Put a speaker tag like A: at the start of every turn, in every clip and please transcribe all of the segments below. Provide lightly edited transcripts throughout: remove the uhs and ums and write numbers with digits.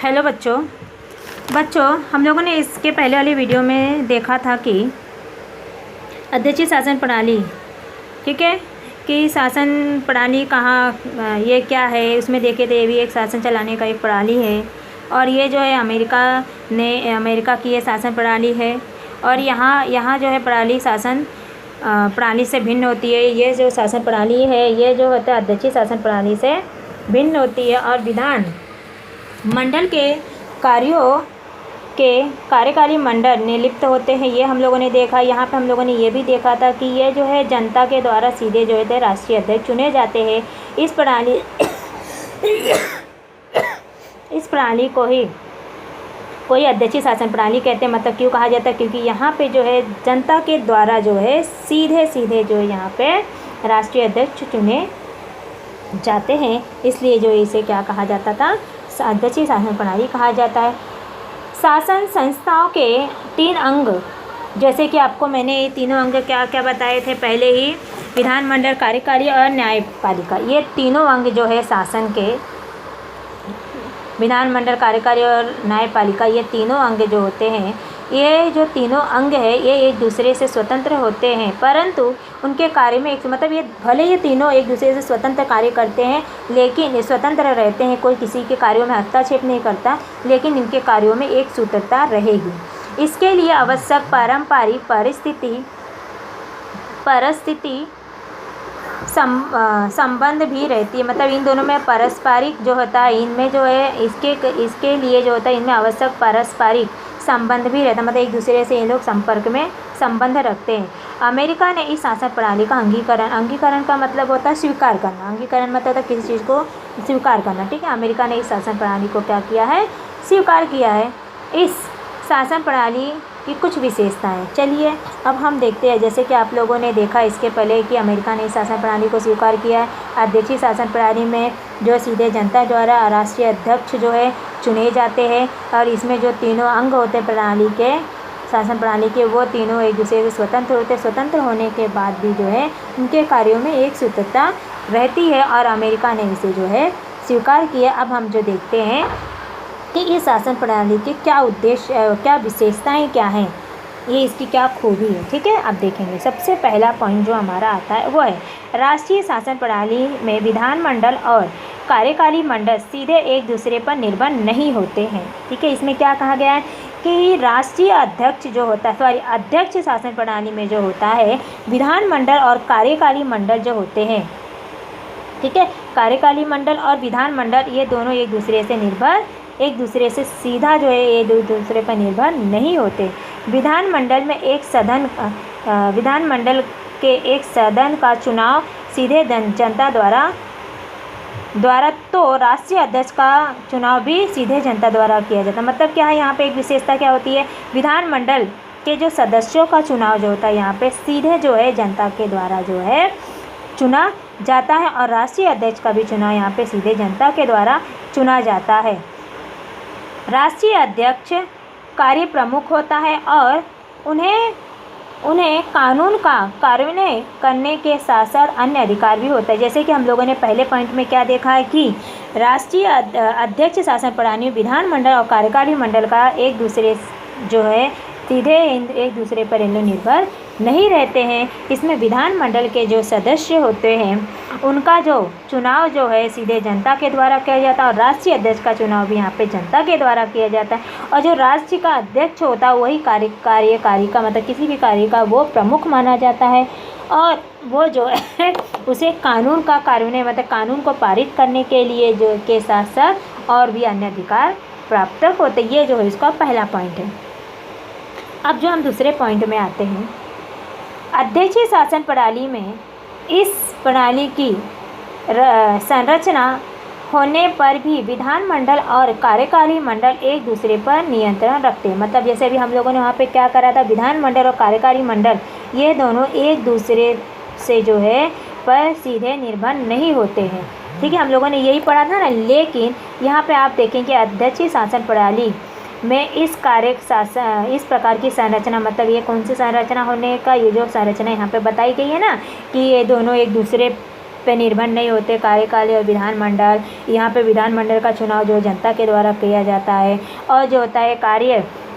A: Hello बच्चों बच्चों हम लोगों ने इसके पहले वाली वीडियो में देखा था कि अध्यक्षीय शासन प्रणाली, ठीक है, कि शासन प्रणाली कहाँ, ये क्या है, उसमें देखे थे ये भी एक शासन चलाने का एक प्रणाली है। और ये जो है अमेरिका की ये शासन प्रणाली है। और यहाँ जो है प्रणाली शासन प्रणाली से भिन्न होती है। ये जो शासन प्रणाली है ये जो होता है अध्यक्षीय शासन प्रणाली से भिन्न होती है। और विधान मंडल के कार्यों के कार्यकारी मंडल निलिप्त होते हैं, ये हम लोगों ने देखा। यहाँ पे हम लोगों ने ये भी देखा था कि ये जो है जनता के द्वारा सीधे जो है राष्ट्रीय अध्यक्ष चुने जाते हैं। इस प्रणाली को ही कोई अध्यक्षीय शासन प्रणाली कहते हैं। मतलब क्यों कहा जाता है, क्योंकि यहाँ पे जो है जनता के द्वारा जो है सीधे जो है यहाँ पे राष्ट्रीय अध्यक्ष चुने जाते हैं, इसलिए जो इसे क्या कहा जाता था, अध्यक्षीय शासन प्रणाली कहा जाता है। शासन संस्थाओं के 3 अंग, जैसे कि आपको मैंने ये तीनों अंग क्या क्या बताए थे पहले ही, विधानमंडल, कार्यकारी और न्यायपालिका। ये तीनों अंग जो है शासन के, विधानमंडल, कार्यकारी और न्यायपालिका, ये तीनों अंग जो होते हैं, ये जो तीनों अंग है ये एक दूसरे से स्वतंत्र होते हैं, परंतु उनके कार्य में मतलब ये भले ये तीनों एक दूसरे से स्वतंत्र कार्य करते हैं, लेकिन ये स्वतंत्र रहते हैं, कोई किसी के कार्यों में हस्तक्षेप नहीं करता, लेकिन इनके कार्यों में एक सूत्रता रहेगी। इसके लिए आवश्यक पारंपरिक परिस्थिति संबंध भी रहती है। मतलब इन दोनों में पारस्परिक जो होता है, इनमें जो है इसके लिए जो होता है इनमें आवश्यक पारस्परिक संबंध भी रहता है। मतलब एक दूसरे से ये लोग संपर्क में संबंध रखते हैं। अमेरिका ने इस शासन प्रणाली का अंगीकरण का मतलब होता है स्वीकार करना। अंगीकरण मतलब होता है किसी चीज़ को स्वीकार करना, ठीक है। अमेरिका ने इस शासन प्रणाली को क्या किया है, स्वीकार किया है। इस शासन प्रणाली की कुछ विशेषताएं, चलिए अब हम देखते हैं। जैसे कि आप लोगों ने देखा इसके पहले कि अमेरिका ने इस शासन प्रणाली को स्वीकार किया है। अध्यक्षीय शासन प्रणाली में जो सीधे जनता द्वारा राष्ट्रीय अध्यक्ष जो है चुने जाते हैं, और इसमें जो तीनों अंग होते हैं प्रणाली के, शासन प्रणाली के, वो तीनों एक दूसरे से स्वतंत्र होते हैं। स्वतंत्र होने के बाद भी जो है उनके कार्यों में एक सूत्रता रहती है, और अमेरिका ने इसे जो है स्वीकार किया। अब हम जो देखते हैं कि इस शासन प्रणाली के क्या उद्देश्य, क्या विशेषताएं क्या हैं, ये इसकी क्या खूबी है, ठीक है। अब देखेंगे सबसे पहला पॉइंट जो हमारा आता है वो है राष्ट्रीय शासन प्रणाली में विधानमंडल और कार्यकारी मंडल सीधे एक दूसरे पर निर्भर नहीं होते हैं, ठीक है। इसमें क्या कहा गया है कि राष्ट्रीय अध्यक्ष जो होता है, अध्यक्ष शासन प्रणाली में जो होता है, विधानमंडल और कार्यकारी मंडल जो होते हैं, ठीक है, कार्यकारी मंडल और विधानमंडल, ये दोनों एक दूसरे से सीधा जो है ये दूसरे पर निर्भर नहीं होते। विधानमंडल के एक सदन का चुनाव सीधे जनता द्वारा तो राष्ट्रीय अध्यक्ष का चुनाव भी सीधे जनता द्वारा किया जाता है। मतलब क्या है, यहाँ पे एक विशेषता क्या होती है, विधानमंडल के जो सदस्यों का चुनाव जो होता है यहाँ पे सीधे जो है जनता के द्वारा जो है चुना जाता है, और राष्ट्रीय अध्यक्ष का भी चुनाव यहाँ पे सीधे जनता के द्वारा चुना जाता है। राष्ट्रीय अध्यक्ष कार्य प्रमुख होता है, और उन्हें कानून का कार्यान्वयन करने के साथ साथ अन्य अधिकार भी होता है। जैसे कि हम लोगों ने पहले पॉइंट में क्या देखा है कि राष्ट्रीय अध्यक्ष शासन प्रणाली में विधानमंडल और कार्यकारी मंडल का एक दूसरे जो है सीधे एक दूसरे पर निर्भर नहीं रहते हैं। इसमें विधानमंडल के जो सदस्य होते हैं उनका जो चुनाव जो है सीधे जनता के द्वारा किया जाता है, और राष्ट्रीय अध्यक्ष का चुनाव भी यहाँ पे जनता के द्वारा किया जाता है। और जो राष्ट्र का अध्यक्ष होता है वही कार्यकारी का, मतलब किसी भी कार्य का वो प्रमुख माना जाता है, और वो जो है उसे कानून का कार्यान्वयन, मतलब कानून को पारित करने के लिए जो के साथ साथ और भी अन्य अधिकार प्राप्त होते। ये जो है इसका पहला पॉइंट है। अब जो हम दूसरे पॉइंट में आते हैं, अध्यक्षीय शासन प्रणाली में इस प्रणाली की संरचना होने पर भी विधानमंडल और कार्यकारी मंडल एक दूसरे पर नियंत्रण रखते हैं। मतलब जैसे भी हम लोगों ने वहाँ पे क्या करा था, विधानमंडल और कार्यकारी मंडल ये दोनों एक दूसरे से जो है पर सीधे निर्भर नहीं होते हैं, ठीक है, हम लोगों ने यही पढ़ा था ना। लेकिन यहाँ पे आप देखें कि अध्यक्षीय शासन प्रणाली में इस प्रकार की संरचना, मतलब ये कौन सी संरचना होने का, ये जो संरचना यहाँ पे बताई गई है ना कि ये दोनों एक दूसरे पे निर्भर नहीं होते। कार्यकाली और विधानमंडल, यहाँ पे विधानमंडल का चुनाव जो जनता के द्वारा किया जाता है। और जो होता है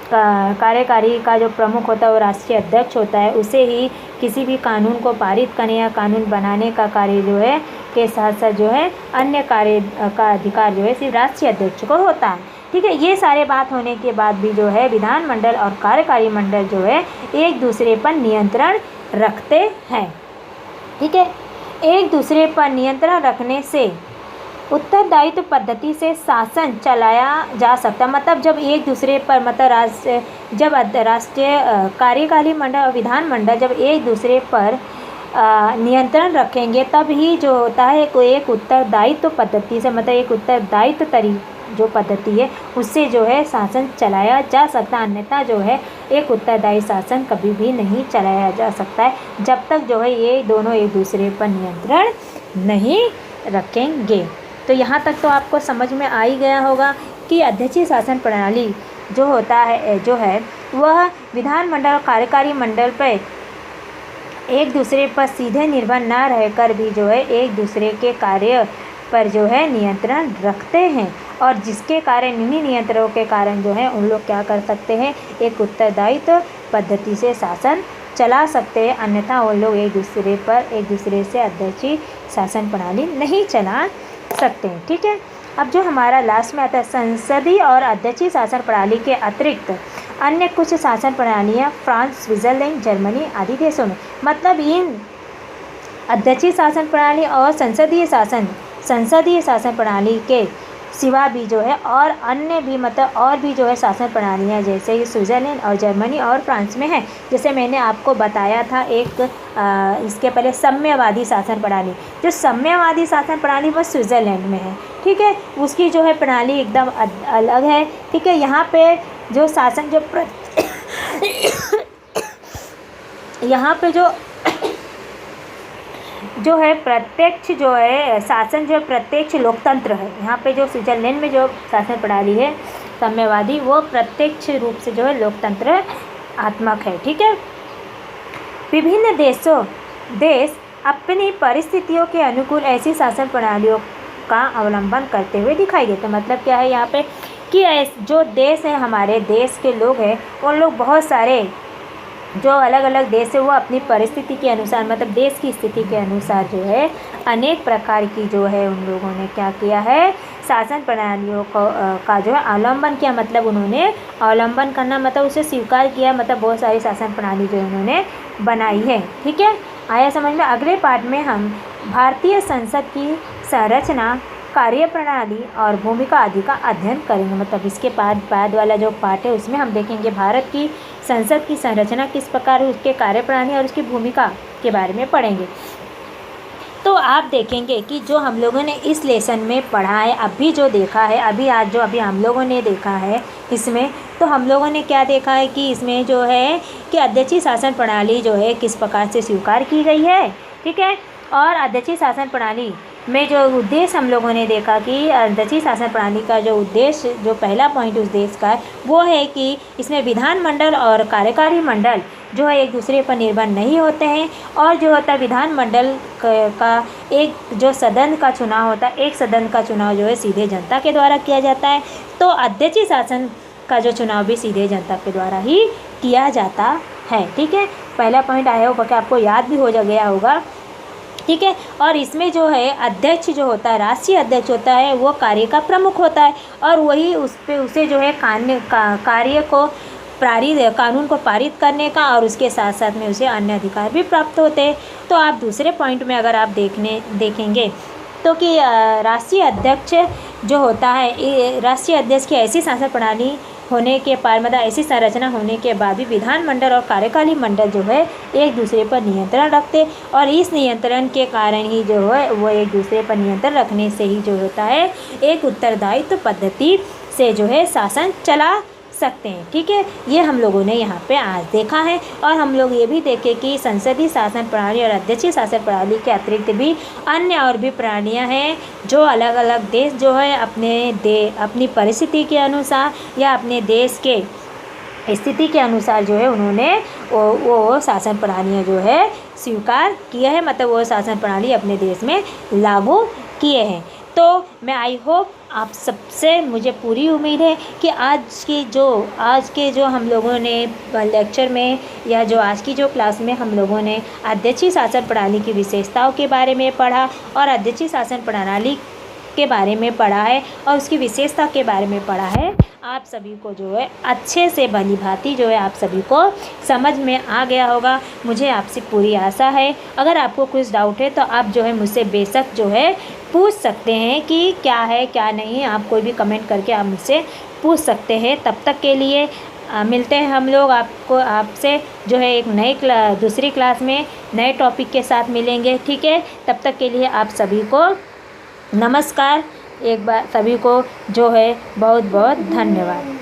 A: कार्यकारी का जो प्रमुख होता है वो राष्ट्रीय अध्यक्ष होता है। उसे ही किसी भी कानून को पारित करने या कानून बनाने का कार्य जो है के साथ साथ जो है अन्य कार्य का अधिकार जो है सिर्फ राष्ट्रीय अध्यक्ष को होता है। ठीक है, ये सारे बात होने के बाद भी जो है विधानमंडल और कार्यकारी मंडल जो है एक दूसरे पर नियंत्रण रखते हैं। ठीक है, एक दूसरे पर नियंत्रण रखने से उत्तरदायित्व पद्धति से शासन चलाया जा सकता। मतलब जब एक दूसरे पर जब राष्ट्रीय कार्यकारी मंडल और विधानमंडल जब एक दूसरे पर नियंत्रण रखेंगे तब ही जो होता है एक उत्तरदायित्व पद्धति से, मतलब एक उत्तरदायित्व जो पद्धति है उससे जो है शासन चलाया जा सकता। अन्यथा जो है एक उत्तरदायी शासन कभी भी नहीं चलाया जा सकता है जब तक जो है ये दोनों एक दूसरे पर नियंत्रण नहीं रखेंगे। तो यहाँ तक तो आपको समझ में आ ही गया होगा कि अध्यक्षीय शासन प्रणाली जो होता है वह विधानमंडल और कार्यकारी मंडल पर एक दूसरे पर सीधे निर्भर न रहकर भी जो है एक दूसरे के कार्य पर जो है नियंत्रण रखते हैं। और जिसके कारण इन्हीं नियंत्रणों के कारण जो है उन लोग क्या कर सकते हैं, एक उत्तरदायित्व पद्धति से शासन चला सकते हैं। अन्यथा वो लोग एक दूसरे से अध्यक्षीय शासन प्रणाली नहीं चला सकते हैं। ठीक है, अब जो हमारा लास्ट में आता है संसदीय और अध्यक्षीय शासन प्रणाली के अतिरिक्त अन्य कुछ शासन प्रणालियाँ फ्रांस, स्विट्ज़रलैंड, जर्मनी आदि देशों में। मतलब इन अध्यक्षीय शासन प्रणाली और संसदीय शासन प्रणाली के सिवा भी जो है और अन्य भी और भी जो है शासन प्रणालियाँ जैसे ये स्विट्ज़रलैंड और जर्मनी और फ्रांस में है। जैसे मैंने आपको बताया था इसके पहले साम्यवादी शासन प्रणाली। जो साम्यवादी शासन प्रणाली वो स्विट्ज़रलैंड में है। ठीक है, उसकी जो है प्रणाली एकदम अलग है। ठीक है, यहाँ पे जो शासन यहाँ पे जो है प्रत्यक्ष जो है शासन जो प्रत्यक्ष लोकतंत्र है। यहाँ पे जो स्विट्ज़रलैंड में जो शासन प्रणाली है साम्यवादी वो प्रत्यक्ष रूप से जो है लोकतंत्र आत्मक है। ठीक है, विभिन्न देश अपनी परिस्थितियों के अनुकूल ऐसी शासन प्रणालियों का अवलंबन करते हुए दिखाई देते। मतलब क्या है यहाँ पे कि जो देश है हमारे देश के लोग हैं उन लोग बहुत सारे जो अलग अलग देश है वो अपनी परिस्थिति के अनुसार मतलब देश की स्थिति के अनुसार जो है अनेक प्रकार की जो है उन लोगों ने क्या किया है शासन प्रणालियों का जो है अवलंबन किया। मतलब उन्होंने अवलंबन करना मतलब उसे स्वीकार किया। मतलब बहुत सारी शासन प्रणाली जो उन्होंने बनाई है। ठीक है, आया समझ में। अगले पार्ट में हम भारतीय संसद की संरचना, कार्यप्रणाली और भूमिका आदि का अध्ययन करेंगे। मतलब इसके बाद वाला जो पार्ट है उसमें हम देखेंगे भारत की संसद की संरचना किस प्रकार है, उसके कार्यप्रणाली और उसकी भूमिका के बारे में पढ़ेंगे। तो आप देखेंगे कि जो हम लोगों ने इस लेसन में पढ़ा है, अभी जो देखा है, अभी हम लोगों ने देखा है इसमें, तो हम लोगों ने क्या देखा है कि इसमें जो है कि अध्यक्षीय शासन प्रणाली जो है किस प्रकार से स्वीकार की गई है। ठीक है, और अध्यक्षीय शासन प्रणाली में जो उद्देश्य हम लोगों ने देखा कि अध्यक्षीय शासन प्रणाली का जो उद्देश्य, जो पहला पॉइंट उस देश का है वो है कि इसमें विधानमंडल और कार्यकारी मंडल जो है एक दूसरे पर निर्भर नहीं होते हैं। और जो होता है विधानमंडल का एक जो सदन का चुनाव होता है, एक सदन का चुनाव जो है सीधे जनता के द्वारा किया जाता है। तो अध्यक्षीय शासन का जो चुनाव भी सीधे जनता के द्वारा ही किया जाता है। ठीक है, पहला पॉइंट आया होगा कि आपको याद भी हो गया होगा। ठीक है, और इसमें जो है अध्यक्ष जो होता है, राष्ट्रीय अध्यक्ष होता है, वो कार्य का प्रमुख होता है और वही उसे जो है कार्य को कानून को पारित करने का और उसके साथ साथ में उसे अन्य अधिकार भी प्राप्त होते हैं। तो आप दूसरे पॉइंट में अगर आप देखेंगे तो कि राष्ट्रीय अध्यक्ष जो होता है, राष्ट्रीय अध्यक्ष की ऐसी शासन प्रणाली होने के बाद मतलब ऐसी संरचना होने के बाद भी विधानमंडल और कार्यकारी मंडल जो है एक दूसरे पर नियंत्रण रखते और इस नियंत्रण के कारण ही जो है वो एक दूसरे पर नियंत्रण रखने से ही जो होता है एक उत्तरदायित्व पद्धति से जो है शासन चला सकते हैं। ठीक है, ये हम लोगों ने यहाँ पे आज देखा है। और हम लोग ये भी देखे कि संसदीय शासन प्रणाली और अध्यक्षीय शासन प्रणाली के अतिरिक्त भी अन्य और भी प्रणालियाँ हैं जो अलग अलग देश जो है अपनी परिस्थिति के अनुसार या अपने देश के स्थिति के अनुसार जो है उन्होंने वो शासन प्रणालियाँ जो है स्वीकार किए हैं, मतलब वो शासन प्रणाली अपने देश में लागू किए हैं। तो मैं आई होप आप सबसे मुझे पूरी उम्मीद है कि आज के जो हम लोगों ने लेक्चर में या जो आज की जो क्लास में हम लोगों ने अध्यक्षीय शासन प्रणाली की विशेषताओं के बारे में पढ़ा और अध्यक्षीय शासन प्रणाली के बारे में पढ़ा है और उसकी विशेषता के बारे में पढ़ा है। आप सभी को जो है अच्छे से भली भांति जो है आप सभी को समझ में आ गया होगा, मुझे आपसे पूरी आशा है। अगर आपको कुछ डाउट है तो आप जो है मुझसे बेशक जो है पूछ सकते हैं कि क्या है क्या नहीं, आप कोई भी कमेंट करके आप मुझसे पूछ सकते हैं। तब तक के लिए मिलते हैं हम लोग आपसे जो है एक दूसरी क्लास में नए टॉपिक के साथ मिलेंगे, ठीक है। तब तक के लिए आप सभी को नमस्कार। एक बार सभी को जो है बहुत बहुत धन्यवाद।